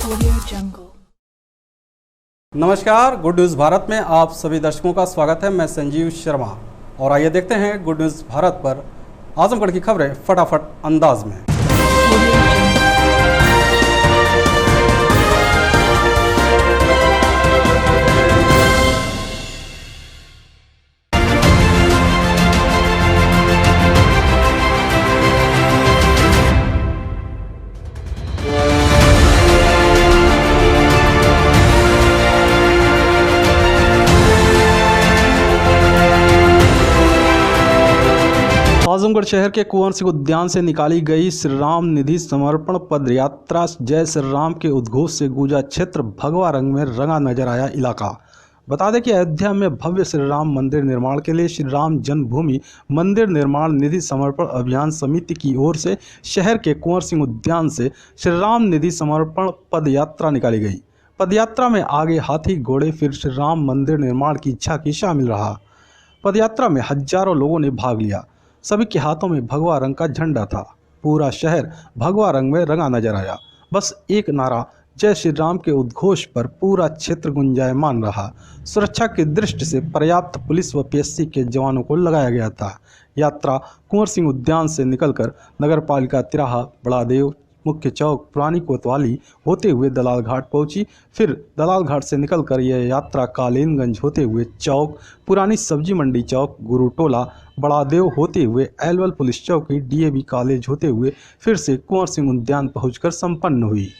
Audio Jungle। नमस्कार, good news Bharat में आप सभी दर्शकों का स्वागत है। मैं संजीव शर्मा और आइए देखते हैं गुड न्यूज़ भारत पर आजमगढ़ की खबरें फटाफट अंदाज में। आजमगढ़ शहर के कुंवर सिंह उद्यान से निकाली गई श्री राम निधि समर्पण पद यात्रा जय श्री राम के उद्घोष से गूंजा क्षेत्र, भगवा रंग में रंगा नजर आया इलाका। बता दें कि अयोध्या में भव्य श्री राम मंदिर निर्माण के लिए श्री राम जन्मभूमि मंदिर निर्माण निधि समर्पण अभियान समिति की ओर से शहर के कुंवर सिंह उद्यान से श्री राम निधि समर्पण पद यात्रा निकाली गई। पदयात्रा में आगे हाथी घोड़े फिर श्री राम मंदिर निर्माण की झांकी शामिल रहा। पदयात्रा में हजारों लोगों ने भाग लिया। सभी के हाथों में भगवा रंग का झंडा था। पूरा शहर भगवा रंग में रंगा नजर आया। बस एक नारा जय श्री राम के उद्घोष पर पूरा क्षेत्र गुंजायमान रहा। सुरक्षा की दृष्टि से पर्याप्त पुलिस व पीएससी के जवानों को लगाया गया था। यात्रा कुंवर सिंह उद्यान से निकलकर नगर पालिका तिराहा, बड़ादेव, मुख्य चौक, पुरानी कोतवाली होते हुए दलाल घाट पहुंची। फिर दलाल घाट से निकलकर यह यात्रा कालीनगंज होते हुए चौक, पुरानी सब्जी मंडी चौक, गुरुटोला, बड़ादेव होते हुए एलवल पुलिस चौकी, डीएवी कॉलेज होते हुए फिर से कुंवर सिंह उद्यान पहुंचकर संपन्न हुई।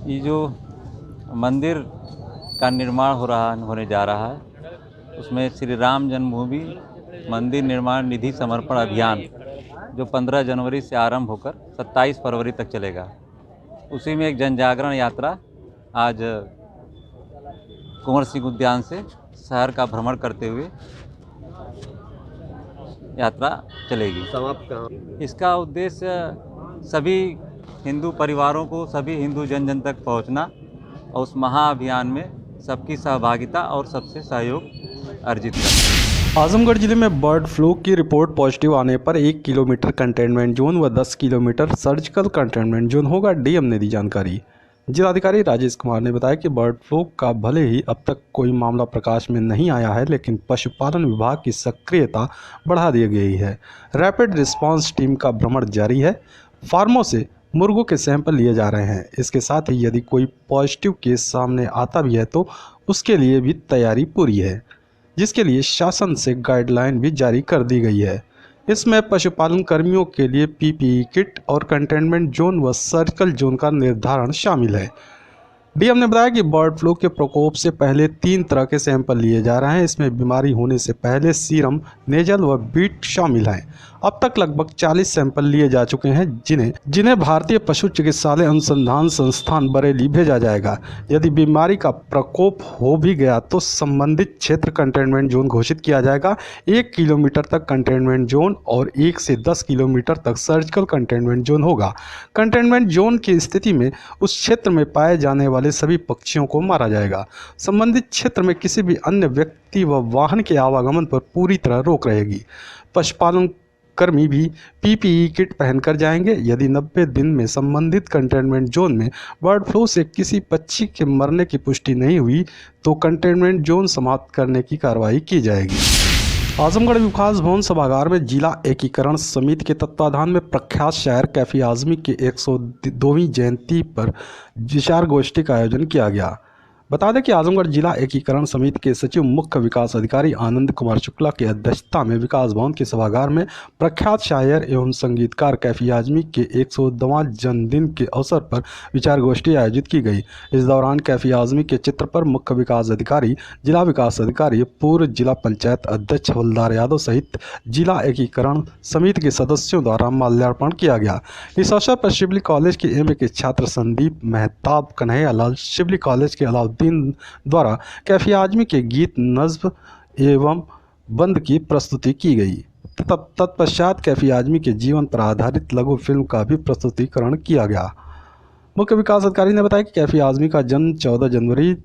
ये जो मंदिर का निर्माण होने जा रहा है, उसमें श्री राम जन्मभूमि मंदिर निर्माण निधि समर्पण अभियान जो 15 जनवरी से आरंभ होकर 27 फरवरी तक चलेगा, उसी में एक जन जागरण यात्रा आज कुंवर सिंह उद्यान से शहर का भ्रमण करते हुए यात्रा चलेगी। समाप्त इसका उद्देश्य सभी हिंदू परिवारों को, सभी हिंदू जन तक पहुंचना और उस महाअभियान में सबकी सहभागिता और सबसे सहयोग अर्जित करना। आजमगढ़ जिले में बर्ड फ्लू की रिपोर्ट पॉजिटिव आने पर 1 किलोमीटर कंटेनमेंट जोन व 10 किलोमीटर सर्जिकल कंटेनमेंट जोन होगा। डीएम ने दी जानकारी। जिलाधिकारी राजेश कुमार ने बताया कि बर्ड फ्लू का भले ही अब तक कोई मामला प्रकाश में नहीं आया है, लेकिन पशुपालन विभाग की सक्रियता बढ़ा दी गई है। रैपिड रिस्पांस टीम का भ्रमण जारी है। फार्मों से मुर्गों के सैंपल लिए जा रहे हैं। इसके साथ ही यदि कोई पॉजिटिव केस सामने आता भी है तो उसके लिए भी तैयारी पूरी है, जिसके लिए शासन से गाइडलाइन भी जारी कर दी गई है। इसमें पशुपालन कर्मियों के लिए पीपीई किट और कंटेनमेंट जोन व सर्जिकल जोन का निर्धारण शामिल है। डीएम ने बताया कि बर्ड फ्लू के प्रकोप से पहले 3 तरह के सैंपल लिए जा रहे हैं। इसमें बीमारी होने से पहले सीरम, नेजल व बीट शामिल हैं। अब तक लगभग 40 सैंपल लिए जा चुके हैं, जिन्हें भारतीय पशु चिकित्सालय अनुसंधान संस्थान बरेली भेजा जाएगा। यदि बीमारी का प्रकोप हो भी गया तो संबंधित क्षेत्र कंटेनमेंट जोन घोषित किया जाएगा। 1 किलोमीटर तक कंटेनमेंट जोन और 1 से 10 किलोमीटर तक सर्जिकल कंटेनमेंट जोन होगा। कंटेनमेंट जोन की स्थिति में उस क्षेत्र में पाए जाने वाले सभी पक्षियों को मारा जाएगा। संबंधित क्षेत्र में किसी भी अन्य व्यक्ति व वाहन के आवागमन पर पूरी तरह रोक रहेगी। पशुपालन कर्मी भी पीपीई किट पहनकर जाएंगे। यदि 90 दिन में संबंधित कंटेनमेंट जोन में बर्ड फ्लू से किसी पक्षी के मरने की पुष्टि नहीं हुई तो कंटेनमेंट जोन समाप्त करने की कार्रवाई की जाएगी। आजमगढ़ विकास भवन सभागार में जिला एकीकरण समिति के तत्वाधान में प्रख्यात शायर कैफी आजमी की 102वीं जयंती पर विचार गोष्ठी का आयोजन किया गया। बता दें कि आजमगढ़ जिला एकीकरण समिति के सचिव मुख्य विकास अधिकारी आनंद कुमार शुक्ला की अध्यक्षता में विकास भवन के सभागार में प्रख्यात शायर एवं संगीतकार कैफी आजमी के 102वां जन्मदिन के अवसर पर विचार गोष्ठी आयोजित की गई। इस दौरान कैफी आजमी के चित्र पर मुख्य विकास अधिकारी, जिला विकास अधिकारी, पूर्व जिला पंचायत अध्यक्ष हवलदार यादव सहित जिला एकीकरण समिति के सदस्यों द्वारा माल्यार्पण किया गया। इस अवसर पर शिवली कॉलेज के एमए के छात्र संदीप मेहताब, कन्हैया लाल, शिवली कॉलेज के अलाउद्दीन द्वारा कैफी आजमी के गीत, नज्म एवं बंद की प्रस्तुति की गई। तत्पश्चात कैफी आजमी के जीवन पर आधारित लघु फिल्म का भी प्रस्तुतिकरण किया गया। मुख्य विकास अधिकारी ने बताया कि कैफी आजमी का जन्म 14 जनवरी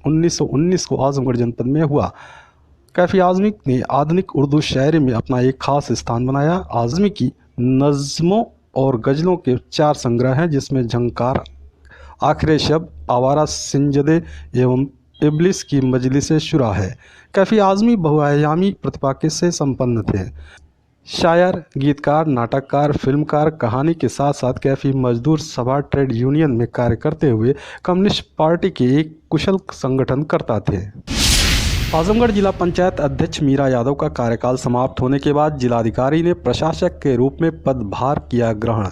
1919 को आजमगढ़ जनपद में हुआ। कैफी आजमी ने आधुनिक उर्दू शायरी में अपना एक खास स्थान बनाया। आजमी की नज़्मों और गज़लों के 4 संग्रह हैं, जिसमें झंकार, आखिरी शब, आवारा सिंजदे एवं इब्लिस की मजलिस शुरा है। कैफी आजमी बहुआयामी प्रतिभा से संपन्न थे। शायर, गीतकार, नाटककार, फिल्मकार, कहानी के साथ साथ कैफी मजदूर सभा ट्रेड यूनियन में कार्य करते हुए कम्युनिस्ट पार्टी के एक कुशल संगठनकर्ता थे। आजमगढ़ जिला पंचायत अध्यक्ष मीरा यादव का कार्यकाल समाप्त होने के बाद जिलाधिकारी ने प्रशासक के रूप में पदभार किया ग्रहण।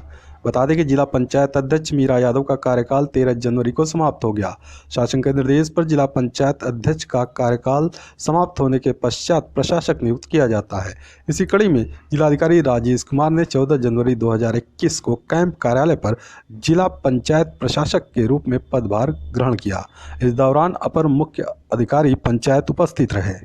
बता दें कि जिला पंचायत अध्यक्ष मीरा यादव का कार्यकाल 13 जनवरी को समाप्त हो गया। शासन के निर्देश पर जिला पंचायत अध्यक्ष का कार्यकाल समाप्त होने के पश्चात प्रशासक नियुक्त किया जाता है। इसी कड़ी में जिलाधिकारी राजेश कुमार ने 14 जनवरी 2021 को कैंप कार्यालय पर जिला पंचायत प्रशासक के रूप में पदभार ग्रहण किया। इस दौरान अपर मुख्य अधिकारी पंचायत उपस्थित रहे।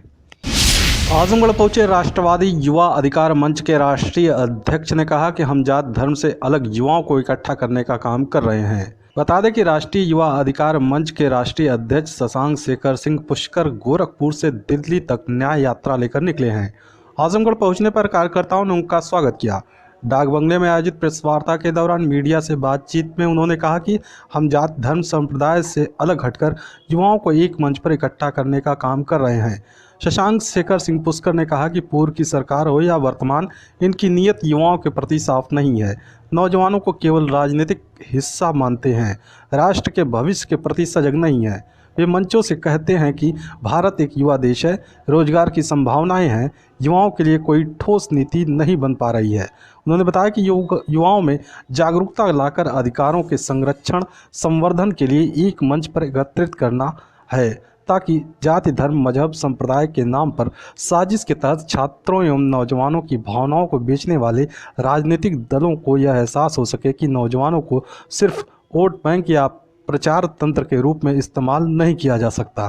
आजमगढ़ पहुंचे राष्ट्रवादी युवा अधिकार मंच के राष्ट्रीय अध्यक्ष ने कहा कि हम जात धर्म से अलग युवाओं को इकट्ठा करने का काम कर रहे हैं। बता दें कि राष्ट्रीय युवा अधिकार मंच के राष्ट्रीय अध्यक्ष शशांक शेखर सिंह पुष्कर गोरखपुर से दिल्ली तक न्याय यात्रा लेकर निकले हैं। आजमगढ़ पहुंचने पर कार्यकर्ताओं ने उनका स्वागत किया। डाक बंगले में आयोजित प्रेस वार्ता के दौरान मीडिया से बातचीत में उन्होंने कहा कि हम जात धर्म संप्रदाय से अलग हटकर युवाओं को एक मंच पर इकट्ठा करने का काम कर रहे हैं। शशांक शेखर सिंह पुष्कर ने कहा कि पूर्व की सरकार हो या वर्तमान, इनकी नीयत युवाओं के प्रति साफ नहीं है। नौजवानों को केवल राजनीतिक हिस्सा मानते हैं, राष्ट्र के भविष्य के प्रति सजग नहीं है। वे मंचों से कहते हैं कि भारत एक युवा देश है, रोजगार की संभावनाएं हैं, युवाओं के लिए कोई ठोस नीति नहीं बन पा रही है। उन्होंने बताया कि युवाओं में जागरूकता लाकर अधिकारों के संरक्षण संवर्धन के लिए एक मंच पर एकत्रित करना है, ताकि जाति, धर्म, मजहब, संप्रदाय के नाम पर साजिश के तहत छात्रों एवं नौजवानों की भावनाओं को बेचने वाले राजनीतिक दलों को यह एहसास हो सके कि नौजवानों को सिर्फ वोट बैंक या प्रचार तंत्र के रूप में इस्तेमाल नहीं किया जा सकता।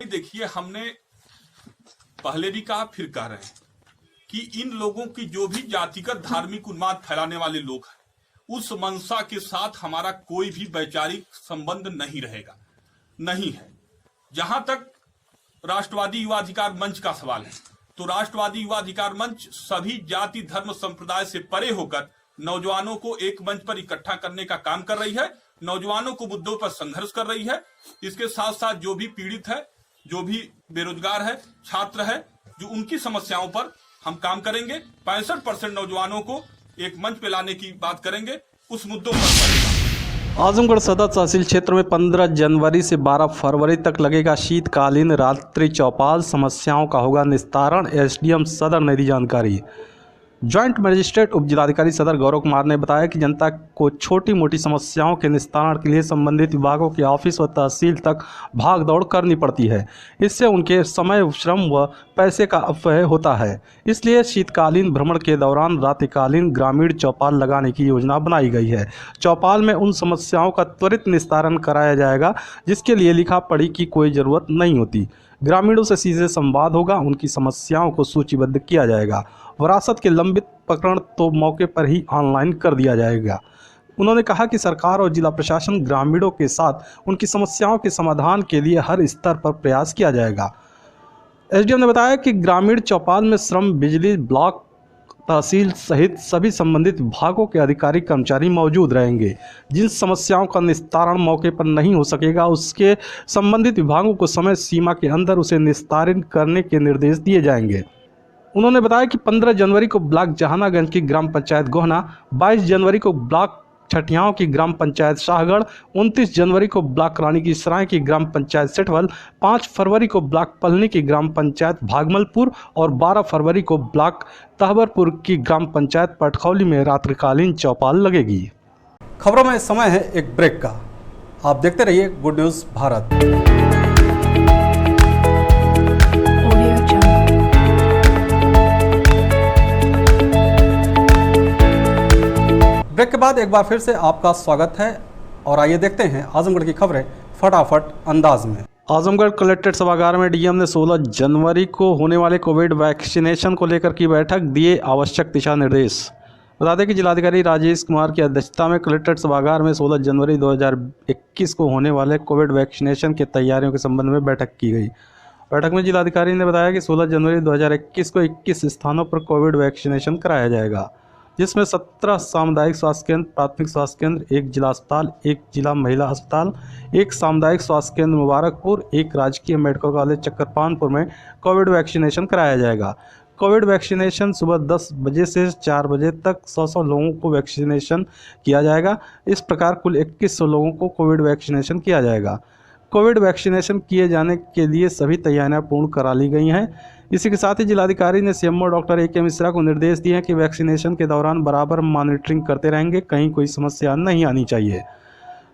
देखिए, हमने पहले भी कहा, फिर कह रहे हैं कि इन लोगों की जो भी जातिगत धार्मिक उन्माद फैलाने वाले लोग हैं, उस मंशा के साथ हमारा कोई भी वैचारिक संबंध नहीं रहेगा, नहीं है। जहां तक राष्ट्रवादी युवा अधिकार मंच का सवाल है, तो राष्ट्रवादी युवा अधिकार मंच सभी जाति, धर्म, संप्रदाय से परे होकर नौजवानों को एक मंच पर इकट्ठा करने का काम कर रही है, नौजवानों को मुद्दों पर संघर्ष कर रही है। इसके साथ साथ जो भी पीड़ित है, जो भी बेरोजगार है, छात्र है, जो उनकी समस्याओं पर हम काम करेंगे। 65% नौजवानों को एक मंच पे लाने की बात करेंगे, उस मुद्दों पर करेगा। आजमगढ़ सदर तहसील क्षेत्र में 15 जनवरी से 12 फरवरी तक लगेगा शीतकालीन रात्रि चौपाल, समस्याओं का होगा निस्तारण। एसडीएम सदर ने दी जानकारी। जॉइंट मजिस्ट्रेट उप जिलाधिकारी सदर गौरव कुमार ने बताया कि जनता को छोटी मोटी समस्याओं के निस्तारण के लिए संबंधित विभागों के ऑफिस व तहसील तक भाग दौड़ करनी पड़ती है। इससे उनके समय, श्रम व पैसे का अपव्यय होता है। इसलिए शीतकालीन भ्रमण के दौरान रात्रिकालीन ग्रामीण चौपाल लगाने की योजना बनाई गई है। चौपाल में उन समस्याओं का त्वरित निस्तारण कराया जाएगा जिसके लिए लिखा पढ़ी की कोई ज़रूरत नहीं होती। ग्रामीणों से सीधे संवाद होगा, उनकी समस्याओं को सूचीबद्ध किया जाएगा। विरासत के लंबित प्रकरण तो मौके पर ही ऑनलाइन कर दिया जाएगा। उन्होंने कहा कि सरकार और जिला प्रशासन ग्रामीणों के साथ उनकी समस्याओं के समाधान के लिए हर स्तर पर प्रयास किया जाएगा। एसडीएम ने बताया कि ग्रामीण चौपाल में श्रम, बिजली, ब्लॉक, तहसील सहित सभी संबंधित विभागों के अधिकारी कर्मचारी मौजूद रहेंगे। जिन समस्याओं का निस्तारण मौके पर नहीं हो सकेगा, उसके संबंधित विभागों को समय सीमा के अंदर उसे निस्तारित करने के निर्देश दिए जाएंगे। उन्होंने बताया कि 15 जनवरी को ब्लॉक जहानागंज की ग्राम पंचायत गोहना, 22 जनवरी को ब्लॉक छठियाओं की ग्राम पंचायत शाहगढ़, 29 जनवरी को ब्लॉक रानी की सराय की ग्राम पंचायत सेठवल, 5 फरवरी को ब्लॉक पलनी की ग्राम पंचायत भागमलपुर और 12 फरवरी को ब्लॉक तहबरपुर की ग्राम पंचायत पटखौली में रात्रिकालीन चौपाल लगेगी। खबरों में समय है एक ब्रेक का। आप देखते रहिए गुड न्यूज़ भारत। ब्रेक के बाद एक बार फिर से आपका स्वागत है और आइए देखते हैं आजमगढ़ की खबरें फटाफट अंदाज में। आजमगढ़ कलेक्ट्रेट सभागार में डीएम ने 16 जनवरी को होने वाले कोविड वैक्सीनेशन को लेकर की बैठक, दिए आवश्यक दिशा निर्देश। बता दें कि जिलाधिकारी राजेश कुमार की अध्यक्षता में कलेक्ट्रेट सभागार में 16 जनवरी 2021 को होने वाले कोविड वैक्सीनेशन की तैयारियों के संबंध में बैठक की गई। बैठक में जिलाधिकारी ने बताया कि 16 जनवरी 2021 को 21 स्थानों पर कोविड वैक्सीनेशन कराया जाएगा, जिसमें 17 सामुदायिक स्वास्थ्य केंद्र, प्राथमिक स्वास्थ्य केंद्र, 1 जिला अस्पताल, 1 जिला महिला अस्पताल, 1 सामुदायिक स्वास्थ्य केंद्र मुबारकपुर, 1 राजकीय मेडिकल कॉलेज चक्करपानपुर में कोविड वैक्सीनेशन कराया जाएगा। कोविड वैक्सीनेशन सुबह 10 बजे से 4 बजे तक 100 लोगों को वैक्सीनेशन किया जाएगा। इस प्रकार कुल 2100 लोगों को कोविड वैक्सीनेशन किया जाएगा। कोविड वैक्सीनेशन किए जाने के लिए सभी तैयारियां पूर्ण करा ली गई हैं। इसी के साथ ही जिलाधिकारी ने सीएमओ डॉक्टर ए.के. मिश्रा को निर्देश दिए हैं कि वैक्सीनेशन के दौरान बराबर मॉनिटरिंग करते रहेंगे, कहीं कोई समस्या नहीं आनी चाहिए।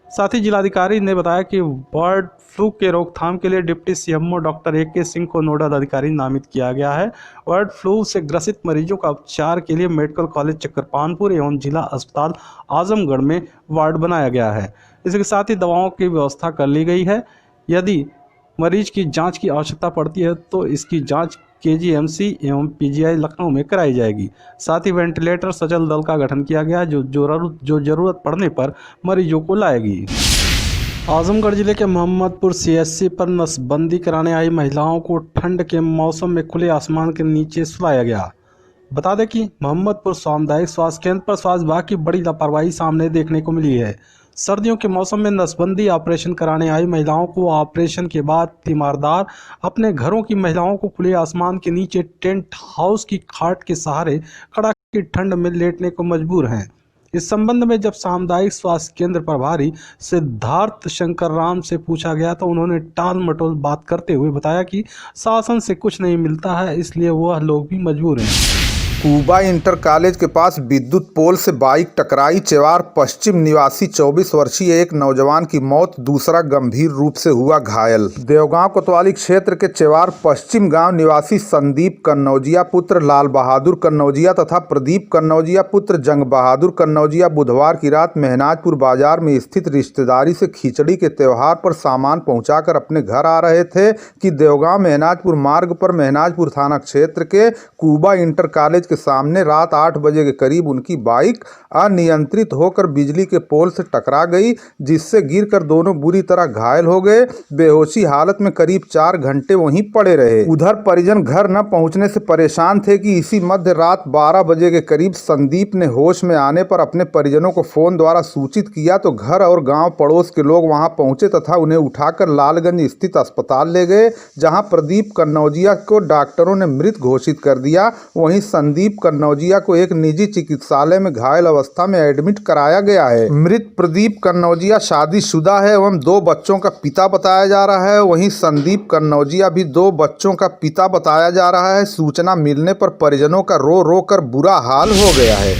साथ ही जिलाधिकारी ने बताया कि बर्ड फ्लू के रोकथाम के लिए deputy CMO doctor A K. Singh को नोडल अधिकारी नामित किया गया है। बर्ड फ्लू से ग्रसित मरीजों का उपचार के लिए मेडिकल कॉलेज चक्करपानपुर एवं जिला अस्पताल आजमगढ़ में वार्ड बनाया गया है। इसके साथ ही दवाओं की व्यवस्था कर ली गई है। यदि मरीज की जांच की आवश्यकता पड़ती है तो इसकी जांच केजीएमसी एवं पीजीआई लखनऊ में कराई जाएगी। साथ ही वेंटिलेटर सचल दल का गठन किया गया जो जरूरत पड़ने पर मरीजों को लाएगी। आजमगढ़ जिले के मोहम्मदपुर सीएचसी पर नसबंदी कराने आई महिलाओं को ठंड के मौसम में खुले आसमान के नीचे सुलाया गया। बता दें कि मोहम्मदपुर सामुदायिक स्वास्थ्य केंद्र पर स्वास्थ्य विभाग की बड़ी लापरवाही सामने देखने को मिली है। सर्दियों के मौसम में नसबंदी ऑपरेशन कराने आई महिलाओं को ऑपरेशन के बाद तीमारदार अपने घरों की महिलाओं को खुले आसमान के नीचे टेंट हाउस की खाट के सहारे कड़ाके की ठंड में लेटने को मजबूर हैं। इस संबंध में जब सामुदायिक स्वास्थ्य केंद्र प्रभारी सिद्धार्थ शंकर राम से पूछा गया तो उन्होंने टाल मटोल बात करते हुए बताया कि शासन से कुछ नहीं मिलता है, इसलिए वह लोग भी मजबूर हैं। कुबा इंटर कॉलेज के पास विद्युत पोल से बाइक टकराई, चेवार पश्चिम निवासी 24 वर्षीय एक नौजवान की मौत, दूसरा गंभीर रूप से हुआ घायल। देवगांव कोतवाली क्षेत्र के चेवार पश्चिम गांव निवासी संदीप कन्नौजिया पुत्र लाल बहादुर कन्नौजिया तथा प्रदीप कन्नौजिया पुत्र जंग बहादुर कन्नौजिया बुधवार की रात मेहनाजपुर बाजार में स्थित रिश्तेदारी से खिचड़ी के त्योहार पर सामान पहुंचाकर अपने घर आ रहे थे कि देवगांव मेहनाजपुर मार्ग पर मेहनाजपुर थाना क्षेत्र के कुबा इंटर कॉलेज के सामने रात 8 बजे के करीब उनकी बाइक अनियंत्रित होकर बिजली के पोल से टकरा गई, जिससे गिरकर दोनों बुरी तरह घायल हो गए। बेहोशी हालत में करीब 4 घंटे वहीं पड़े रहे। उधर परिजन घर न पहुंचने से परेशान थे कि इसी मध्य रात 12 बजे के करीब संदीप ने होश में आने पर अपने परिजनों को फोन द्वारा सूचित किया तो घर और गांव पड़ोस के लोग वहां पहुंचे तथा उन्हें उठाकर लालगंज स्थित अस्पताल ले गए, जहां प्रदीप कन्नौजिया को डॉक्टरों ने मृत घोषित कर दिया। वहीं संदीप कन्नौजिया को एक निजी चिकित्सालय में घायल अवस्था में एडमिट कराया गया है। मृत प्रदीप कन्नौजिया शादीशुदा है एवं 2 बच्चों का पिता बताया जा रहा है। वहीं संदीप कन्नौजिया भी 2 बच्चों का पिता बताया जा रहा है। सूचना मिलने पर परिजनों का रो रो कर बुरा हाल हो गया है।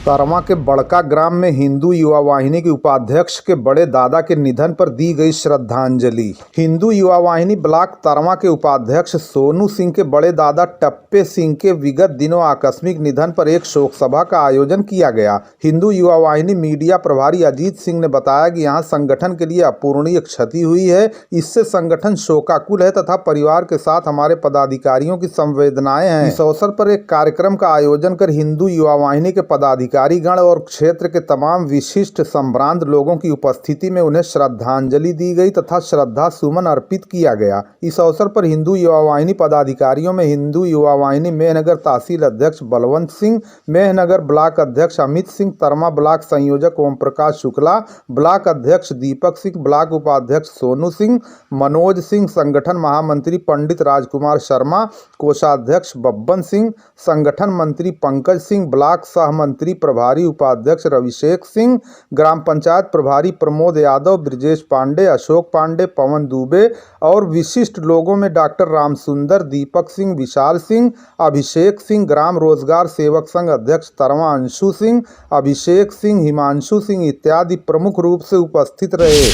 तरवा के बड़का ग्राम में हिंदू युवा वाहिनी के उपाध्यक्ष के बड़े दादा के निधन पर दी गई श्रद्धांजलि। हिंदू युवा वाहिनी ब्लॉक तरवा के उपाध्यक्ष सोनू सिंह के बड़े दादा टप्पे सिंह के विगत दिनों आकस्मिक निधन पर एक शोक सभा का आयोजन किया गया। हिंदू युवा वाहिनी मीडिया प्रभारी अजीत सिंह ने बताया कि यहाँ संगठन के लिए अपूरणीय क्षति हुई है, इससे संगठन शोकाकुल है तथा परिवार के साथ हमारे पदाधिकारियों की संवेदनाएं हैं। इस अवसर पर एक कार्यक्रम का आयोजन कर हिंदू युवा वाहिनी के अधिकारीगण और क्षेत्र के तमाम विशिष्ट संभ्रांत लोगों की उपस्थिति में उन्हें श्रद्धांजलि दी गई तथा श्रद्धा सुमन अर्पित किया गया। इस अवसर पर हिंदू युवा वाहिनी पदाधिकारियों में हिंदू युवा वाहिनी मेहनगर तहसील अध्यक्ष बलवंत सिंह, मेहनगर ब्लॉक अध्यक्ष अमित सिंह, तरमा ब्लॉक संयोजक ओम प्रकाश शुक्ला, ब्लॉक अध्यक्ष दीपक सिंह, ब्लॉक उपाध्यक्ष सोनू सिंह, मनोज सिंह, संगठन महामंत्री पंडित राजकुमार शर्मा, कोषाध्यक्ष बब्बन सिंह, संगठन मंत्री पंकज सिंह, ब्लॉक सह मंत्री प्रभारी उपाध्यक्ष रविशेख सिंह, ग्राम पंचायत प्रभारी प्रमोद यादव, ब्रिजेश पांडे, अशोक पांडे, पवन दुबे और विशिष्ट लोगों में डॉक्टर रामसुंदर, दीपक सिंह, विशाल सिंह, अभिषेक सिंह, ग्राम रोजगार सेवक संघ अध्यक्ष तरवा अंशु सिंह, अभिषेक सिंह, हिमांशु सिंह इत्यादि प्रमुख रूप से उपस्थित रहे।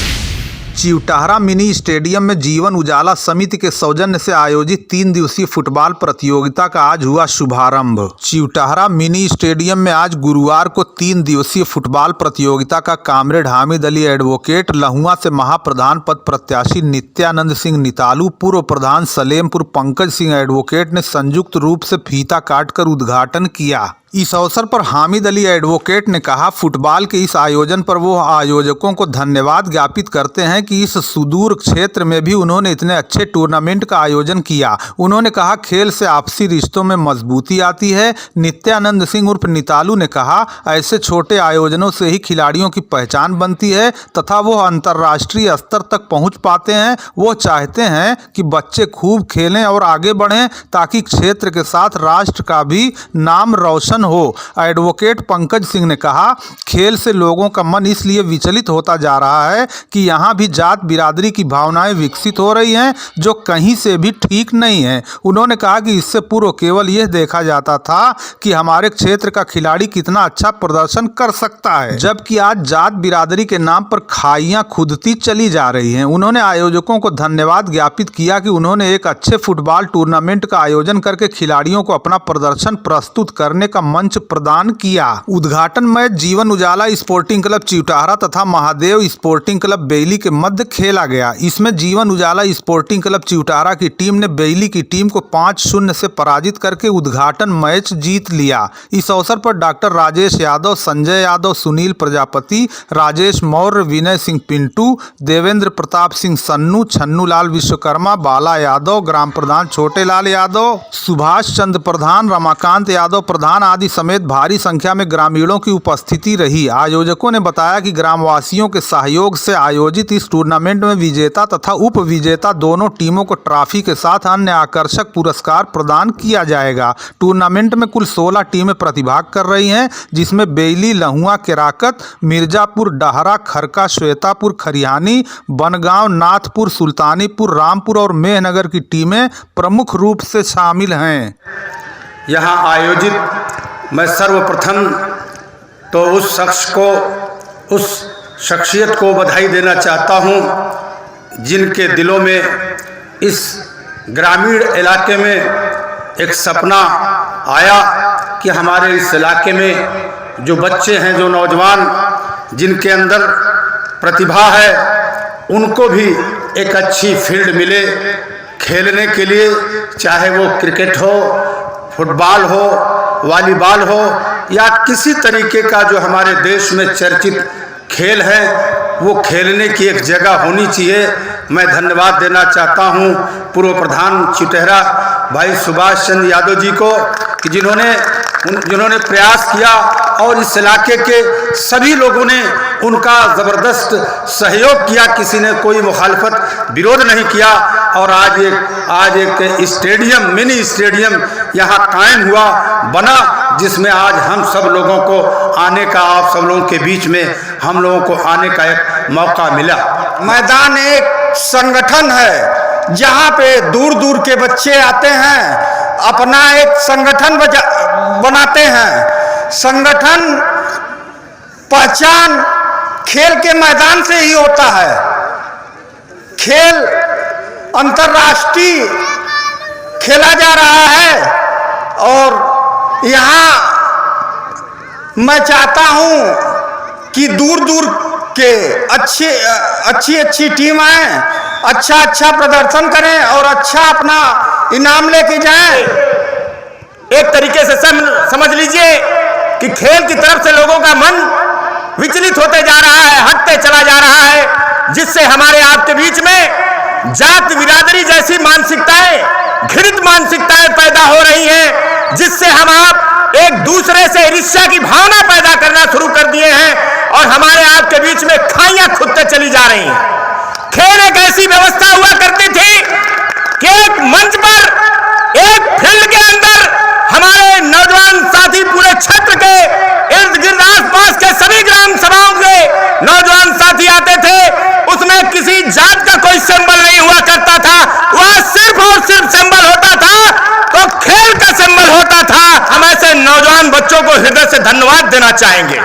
चिवटाहरा मिनी स्टेडियम में जीवन उजाला समिति के सौजन्य से आयोजित 3 दिवसीय फुटबॉल प्रतियोगिता का आज हुआ शुभारंभ। चिवटाहरा मिनी स्टेडियम में आज गुरुवार को 3 दिवसीय फुटबॉल प्रतियोगिता का कामरेड हामिद अली एडवोकेट, लहुआ से महाप्रधान पद प्रत्याशी नित्यानंद सिंह नितालू, पूर्व प्रधान सलेमपुर पंकज सिंह एडवोकेट ने संयुक्त रूप से फीता काटकर उद्घाटन किया। इस अवसर पर हामिद अली एडवोकेट ने कहा, फुटबॉल के इस आयोजन पर वो आयोजकों को धन्यवाद ज्ञापित करते हैं कि इस सुदूर क्षेत्र में भी उन्होंने इतने अच्छे टूर्नामेंट का आयोजन किया। उन्होंने कहा, खेल से आपसी रिश्तों में मजबूती आती है। नित्यानंद सिंह उर्फ नितालू ने कहा, ऐसे छोटे आयोजनों से ही खिलाड़ियों की पहचान बनती है तथा वो अंतर्राष्ट्रीय स्तर तक पहुंच पाते हैं। वो चाहते हैं कि बच्चे खूब खेलें और आगे बढ़ें ताकि क्षेत्र के साथ राष्ट्र का भी नाम रोशन हो। एडवोकेट पंकज सिंह ने कहा, खेल से लोगों का मन इसलिए विचलित होता जा रहा है कि यहाँ भी जात बिरादरी की भावनाएं विकसित हो रही हैं जो कहीं से भी ठीक नहीं है। उन्होंने कहा कि इससे पूर्व केवल यह देखा जाता था कि हमारे क्षेत्र का खिलाड़ी कितना अच्छा प्रदर्शन कर सकता है, जबकि आज जात बिरादरी के नाम पर खाइयां खुदती चली जा रही हैं। उन्होंने आयोजकों को धन्यवाद ज्ञापित किया कि उन्होंने एक अच्छे फुटबॉल टूर्नामेंट का आयोजन करके खिलाड़ियों को अपना प्रदर्शन प्रस्तुत करने का मंच प्रदान किया। उद्घाटन मैच जीवन उजाला स्पोर्टिंग क्लब चिवटाहरा तथा महादेव स्पोर्टिंग क्लब बेइली के मध्य खेला गया। इसमें जीवन उजाला स्पोर्टिंग क्लब चिवटाहरा की टीम ने बेइली की टीम को 5-0 से पराजित करके उद्घाटन मैच जीत लिया। इस अवसर पर डॉक्टर राजेश यादव, संजय यादव, सुनील प्रजापति, राजेश मौर्य, विनय सिंह पिंटू, देवेंद्र प्रताप सिंह सन्नू, छन्नू लाल विश्वकर्मा, बाला यादव, ग्राम प्रधान छोटे लाल यादव, सुभाष चंद्र प्रधान, रमाकांत यादव प्रधान आदि समेत भारी संख्या में ग्रामीणों की उपस्थिति रही। आयोजकों ने बताया कि ग्रामवासियों के सहयोग से आयोजित इस टूर्नामेंट में विजेता तथा उप विजेता दोनों टीमों को ट्रॉफी के साथ अन्य आकर्षक पुरस्कार प्रदान किया जाएगा। टूर्नामेंट में कुल 16 टीमें प्रतिभाग कर रही हैं, जिसमें बेइली, लहुआ, केराकत, मिर्जापुर, डहरा, खरका, श्वेतापुर, खरिहानी, बनगांव, नाथपुर, सुल्तानीपुर, रामपुर और मेहनगर की टीमें प्रमुख रूप से शामिल हैं। यहाँ आयोजित मैं सर्वप्रथम तो उस शख्स को, उस शख्सियत को बधाई देना चाहता हूँ जिनके दिलों में इस ग्रामीण इलाके में एक सपना आया कि हमारे इस इलाके में जो बच्चे हैं, जो नौजवान जिनके अंदर प्रतिभा है, उनको भी एक अच्छी फील्ड मिले खेलने के लिए, चाहे वो क्रिकेट हो, फुटबॉल हो, वॉलीबॉल हो या किसी तरीके का जो हमारे देश में चर्चित खेल है, वो खेलने की एक जगह होनी चाहिए। मैं धन्यवाद देना चाहता हूँ पूर्व प्रधान चिवटाहरा भाई सुभाष चंद्र यादव जी को कि जिन्होंने प्रयास किया और इस इलाके के सभी लोगों ने उनका ज़बरदस्त सहयोग किया, किसी ने कोई मुखालफत विरोध नहीं किया और आज एक स्टेडियम, मिनी स्टेडियम यहाँ कायम हुआ, बना, जिसमें आज हम सब लोगों को आने का, आप सब लोगों के बीच में हम लोगों को आने का एक मौका मिला। मैदान एक संगठन है जहाँ पे दूर दूर के बच्चे आते हैं, अपना एक संगठन बनाते हैं। संगठन पहचान खेल के मैदान से ही होता है। खेल अंतर्राष्ट्रीय खेला जा रहा है और यहाँ मैं चाहता हूँ कि दूर दूर के अच्छी टीम आए, अच्छा प्रदर्शन करें और अच्छा अपना इनाम लेके जाएं। एक तरीके से समझ लीजिए कि खेल की तरफ से लोगों का मन विचलित होते जा रहा है, हटते चला जा रहा है, जिससे हमारे आपके बीच में जात बिरादरी जैसी मानसिकताएं, घृणित मानसिकताएं पैदा हो रही हैं, जिससे हम आप एक दूसरे से ईर्ष्या की भावना पैदा करना शुरू कर दिए हैं और हमारे आपके बीच में खाइयां खुदते चली जा रही हैं। खेल एक ऐसी व्यवस्था हुआ करती थी कि एक मंच पर, एक फील्ड के अंदर हमारे नौजवान साथी पूरे क्षेत्र के इर्द गिर्द आसपास के सभी ग्राम सभाओं के नौजवान साथी आते थे। उसमें किसी जात का कोई सिंबल नहीं हुआ करता था, वह सिर्फ और सिर्फ सिंबल होता था तो खेल का सिंबल होता था। हम ऐसे नौजवान बच्चों को हृदय से धन्यवाद देना चाहेंगे।